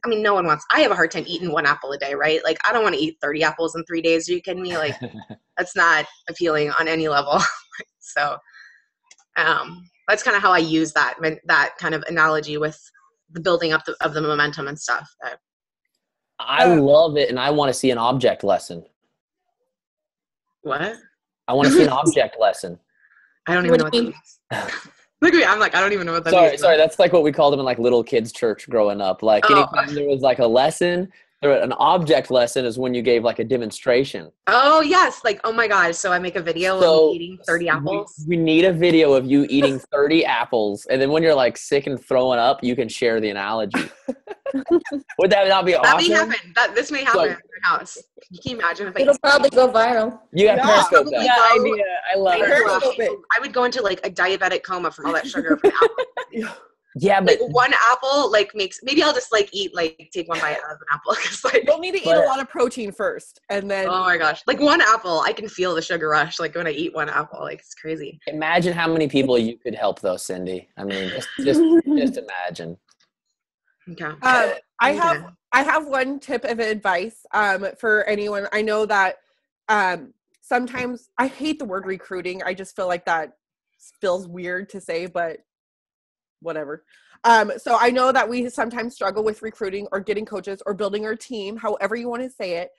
no one wants, I have a hard time eating 1 apple a day, right? Like, I don't want to eat 30 apples in 3 days. Are you kidding me? Like, that's not appealing on any level. So, that's kind of how I use that kind of analogy with the building up of the momentum and stuff. I love it, and I want to see an object lesson. What? I want to see an object lesson. I don't even know what that means. Look at me. I'm like, I don't even know what that means. Sorry. That's like what we called them in like little kids' church growing up. Like anytime there was like a lesson, an object lesson is when you gave like a demonstration. Oh, yes. Like, oh my God. So I make a video of me eating 30 apples. We need a video of you eating 30 apples. And then when you're like sick and throwing up, you can share the analogy. Would that not be awesome? That may happen. This may happen at your house. Can you imagine if it'll probably go viral. You have Periscope that. Yeah, idea. I love it. I would go into like a diabetic coma from all that sugar from apple. Yeah, but like 1 apple maybe I'll just take 1 bite out of an apple. You'll need to eat a lot of protein first, and then. Oh my gosh! Like 1 apple, I can feel the sugar rush. Like when I eat 1 apple, like it's crazy. Imagine how many people you could help, though, Cindy. Just imagine. Okay. I have one tip of advice for anyone. I know that sometimes I hate the word recruiting. I just feel like that feels weird to say, but whatever. So I know that we sometimes struggle with recruiting or getting coaches or building our team, however you want to say it.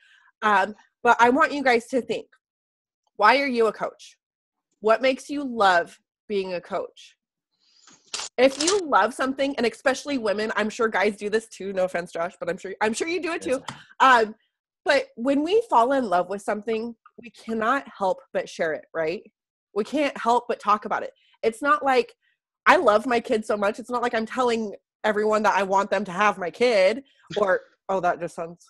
But I want you guys to think, why are you a coach? What makes you love being a coach? If you love something, and especially women, I'm sure guys do this too. No offense, Josh, but I'm sure you do it too. But when we fall in love with something, we cannot help but share it, right? We can't help but talk about it. It's not like I love my kids so much. It's not like I'm telling everyone that I want them to have my kid or, oh, that just sounds,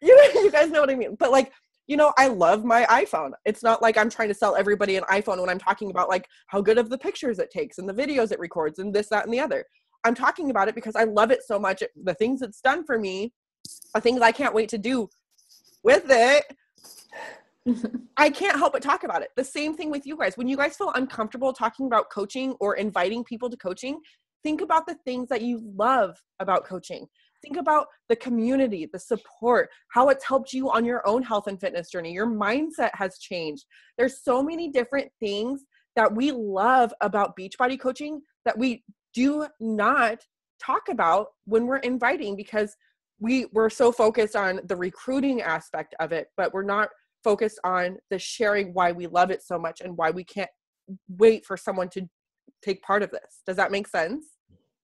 you guys know what I mean. But like, you know, I love my iPhone. It's not like I'm trying to sell everybody an iPhone when I'm talking about like how good of the pictures it takes and the videos it records and this, that, and the other. I'm talking about it because I love it so much. The things it's done for me are things I can't wait to do with it. I can't help but talk about it. The same thing with you guys. When you guys feel uncomfortable talking about coaching or inviting people to coaching, think about the things that you love about coaching. Think about the community, the support, how it's helped you on your own health and fitness journey. Your mindset has changed. There's so many different things that we love about Beachbody coaching that we do not talk about when we're inviting, because we're so focused on the recruiting aspect of it, but we're not focused on the sharing why we love it so much and why we can't wait for someone to take part of this. Does that make sense?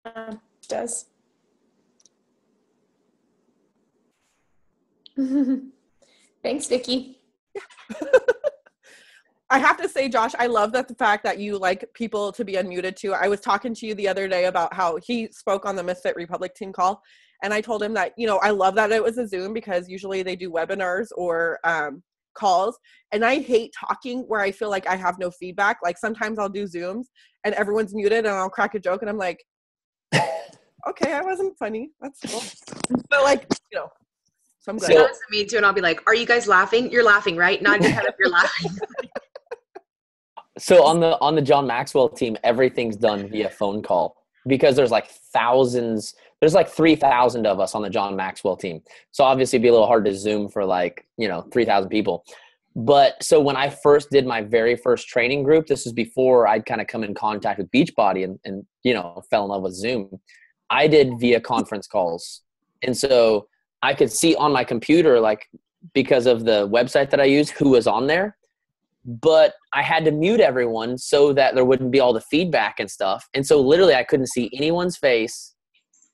It does. Thanks, Vicki. I have to say, Josh, I love that the fact that you like people to be unmuted too. I was talking to you the other day about how he spoke on the Misfit Republic team call. And I told him that, you know, I love that it was a Zoom because usually they do webinars or calls. And I hate talking where I feel like I have no feedback. Like sometimes I'll do Zooms and everyone's muted and I'll crack a joke and I'm like, okay, I wasn't funny. That's cool. But like, you know, so I'm glad. So, me too, and I'll be like, are you guys laughing? You're laughing, right? Nod your head if you're laughing. So on the John Maxwell team, everything's done via phone call because there's like thousands. There's like 3,000 of us on the John Maxwell team. So obviously it'd be a little hard to Zoom for like, 3,000 people. But so when I first did my very first training group, this was before I'd kind of come in contact with Beachbody and fell in love with Zoom. I did via conference calls. And so I could see on my computer, like because of the website that I use, who was on there. But I had to mute everyone so that there wouldn't be all the feedback and stuff. And so literally I couldn't see anyone's face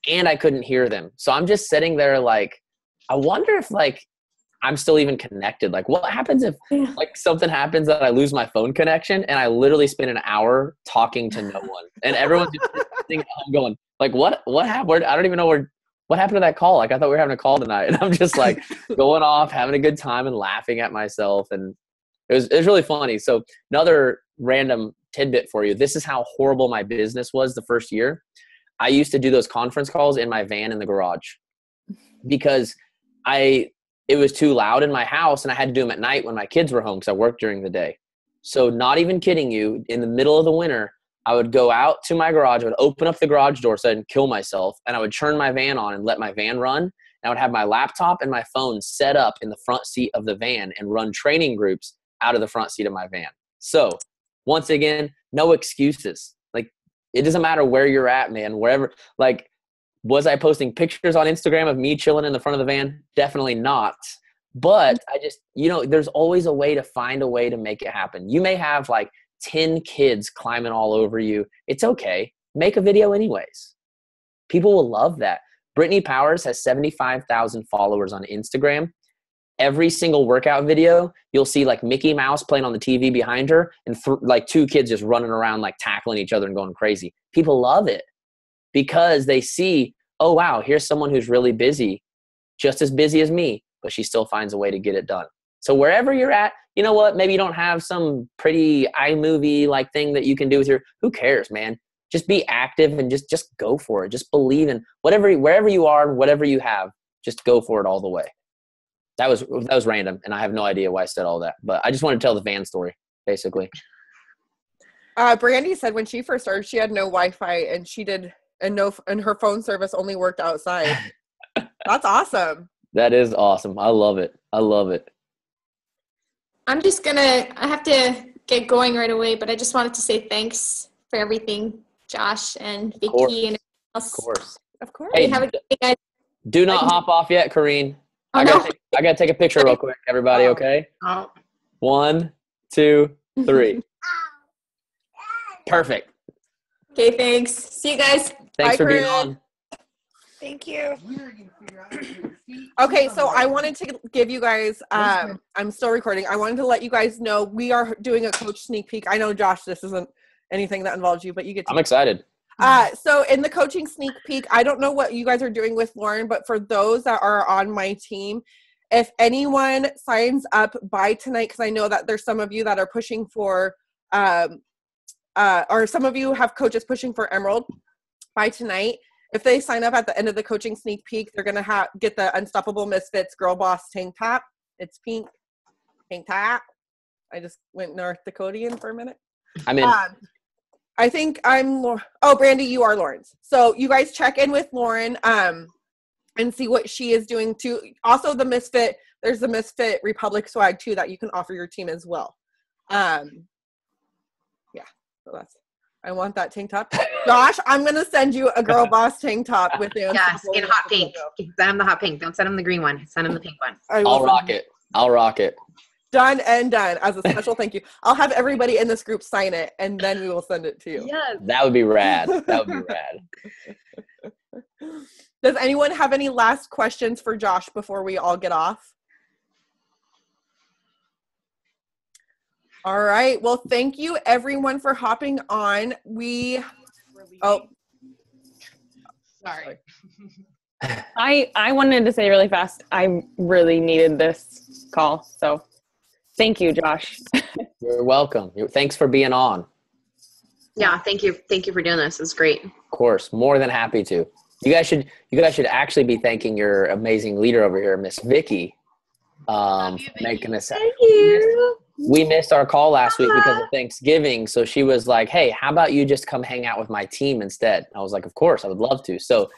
and I couldn't hear them. So I'm just sitting there like, I wonder if like I'm still even connected. Like what happens if like something happens that I lose my phone connection and I literally spend an hour talking to no one and everyone's just sitting at home going like, what happened? I don't even know what happened to that call? Like I thought we were having a call tonight and I'm just like going off, having a good time and laughing at myself. And it was really funny. So another random tidbit for you. This is how horrible my business was the first year. I used to do those conference calls in my van in the garage because it was too loud in my house and I had to do them at night when my kids were home because I worked during the day. So not even kidding you, in the middle of the winter, I would go out to my garage, I would open up the garage door so I didn't kill myself, and I would turn my van on and let my van run. And I would have my laptop and my phone set up in the front seat of the van and run training groups out of the front seat of my van. So once again, no excuses. Like it doesn't matter where you're at, man, wherever. Like, was I posting pictures on Instagram of me chilling in the front of the van? Definitely not. But I just, there's always a way to find a way to make it happen. You may have like 10 kids climbing all over you. It's okay. Make a video anyways. People will love that. Brittany Powers has 75,000 followers on Instagram. Every single workout video, you'll see like Mickey Mouse playing on the TV behind her and like two kids just running around like tackling each other and going crazy. People love it because they see, oh, wow, here's someone who's really busy, just as busy as me, but she still finds a way to get it done. So wherever you're at, you know what? Maybe you don't have some pretty iMovie like thing that you can do with who cares, man? Just be active and just go for it. Just believe in wherever you are and whatever you have, just go for it all the way. That was random, and I have no idea why I said all that. But I just want to tell the van story, basically. Brandy said when she first started, she had no Wi-Fi, and her phone service only worked outside. That's awesome. That is awesome. I love it. I love it. I have to get going right away, but I just wanted to say thanks for everything, Josh and Vicki and everyone else. Of course. Hey, have a good day, guys. Do not hop off yet, Corrine. Oh, I gotta take a picture real quick, everybody, okay? Oh. 1, 2, 3. Perfect. Okay, thanks. See you guys. Thanks Bye, for being Corinne. on. Thank you. Okay, so I wanted to give you guys, I'm still recording. I wanted to let you guys know we are doing a coach sneak peek. I know, Josh, this isn't anything that involves you, but you get to. I'm excited. So in the coaching sneak peek, I don't know what you guys are doing with Lauren, but for those that are on my team, if anyone signs up by tonight, because I know that there's some of you that are pushing for, or some of you have coaches pushing for Emerald by tonight. If they sign up at the end of the coaching sneak peek, they're going to get the Unstoppable Misfits Girl Boss tank top. It's pink tank top. I just went North Dakotian for a minute. I'm in. I think Brandy, you are Lauren's. So you guys check in with Lauren and see what she is doing too. Also there's the Misfit Republic swag too that you can offer your team as well. So I want that tank top. Josh, I'm going to send you a Girl Boss tank top with the Yes, in hot pink. Send him the hot pink. Don't send him the green one. Send him the pink one. I'll rock it. Done and done as a special thank you. I'll have everybody in this group sign it, and then we will send it to you. Yes. That would be rad. Does anyone have any last questions for Josh before we all get off? All right. Well, thank you everyone for hopping on. Sorry. I wanted to say really fast, I really needed this call. So thank you, Josh. You're welcome. Thanks for being on. Yeah, thank you. Thank you for doing this. It's great. Of course. More than happy to. You guys should actually be thanking your amazing leader over here, Miss Vicky. Making us. Thank you. We missed our call last week because of Thanksgiving. So she was like, hey, how about you just come hang out with my team instead? I was like, of course, I would love to. So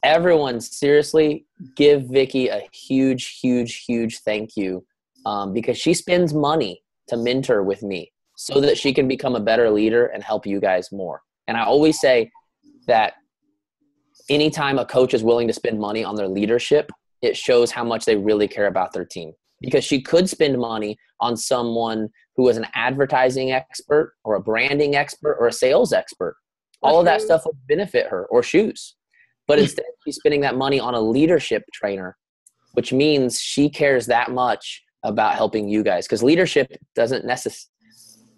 everyone, seriously, give Vicky a huge, huge, huge thank you because she spends money to mentor with me so that she can become a better leader and help you guys more. And I always say that anytime a coach is willing to spend money on their leadership, it shows how much they really care about their team. Because she could spend money on someone who is an advertising expert or a branding expert or a sales expert. All of that stuff would benefit her, or shoes. But instead, she's spending that money on a leadership trainer, which means she cares that much about helping you guys. Because leadership doesn't necessarily,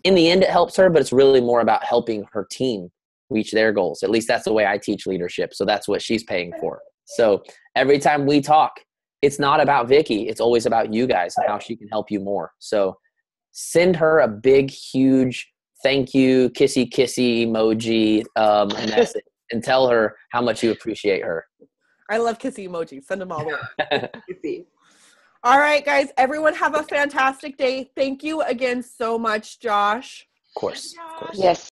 in the end, it helps her, but it's really more about helping her team reach their goals. At least that's the way I teach leadership. So that's what she's paying for. So every time we talk, it's not about Vicky. It's always about you guys and how she can help you more. So send her a big, huge thank you, kissy, kissy emoji message and tell her how much you appreciate her. I love kissy emojis. Send them all the way. All right, guys. Everyone have a fantastic day. Thank you again so much, Josh. Of course. Yes.